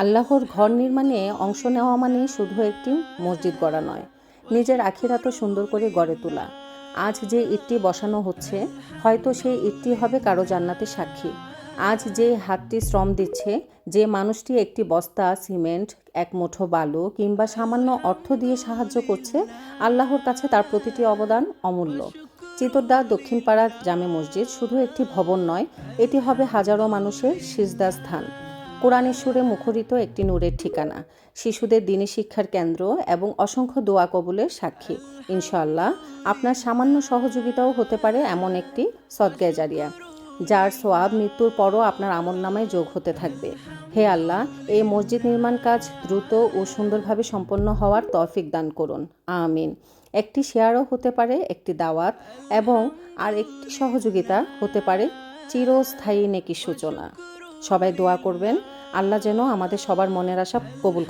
আল্লাহর ঘর নির্মাণে অংশ নেওয়া মানে শুধু একটি মসজিদ গড়া নয়, নিজের আখিরাতও সুন্দর করে গড়ে তোলা। আজ যে ইটটি বসানো হচ্ছে, হয়তো সেই ইটটি হবে কারো জান্নাতের সাক্ষী। আজ যে হাতটি শ্রম দিচ্ছে, যে মানুষটি একটি বস্তা সিমেন্ট, এক মুঠো বালু কিংবা সামান্য অর্থ দিয়ে সাহায্য করছে, আল্লাহর কাছে তার প্রতিটি অবদান অমূল্য। চিতরদা দক্ষিণপাড়া জামে মসজিদ শুধু একটি ভবন নয়, এটি হবে হাজারো মানুষের সিজদা স্থান, কোরআনের সুরে মুখরিত একটি নূরের ঠিকানা, শিশুদের দ্বীনি শিক্ষার কেন্দ্র এবং অসংখ্য দোয়া কবুলের সাক্ষী। ইনশাআল্লাহ আপনার সামান্য সহযোগিতাও হতে পারে এমন একটি সদকায়ে জারিয়া, যার সোয়াব মৃত্যুর পরও আপনার আমলনামায় যোগ হতে থাকবে। হে আল্লাহ, এই মসজিদ নির্মাণ কাজ দ্রুত ও সুন্দরভাবে সম্পন্ন হওয়ার তৌফিক দান করুন, আমিন। একটি শেয়ারও হতে পারে একটি দাওয়াত, এবং আর একটি সহযোগিতা হতে পারে চিরস্থায়ী নেকির সূচনা। সবাই দোয়া করবেন, আল্লাহ যেন আমাদের সবার মনের আশা কবুল করেন।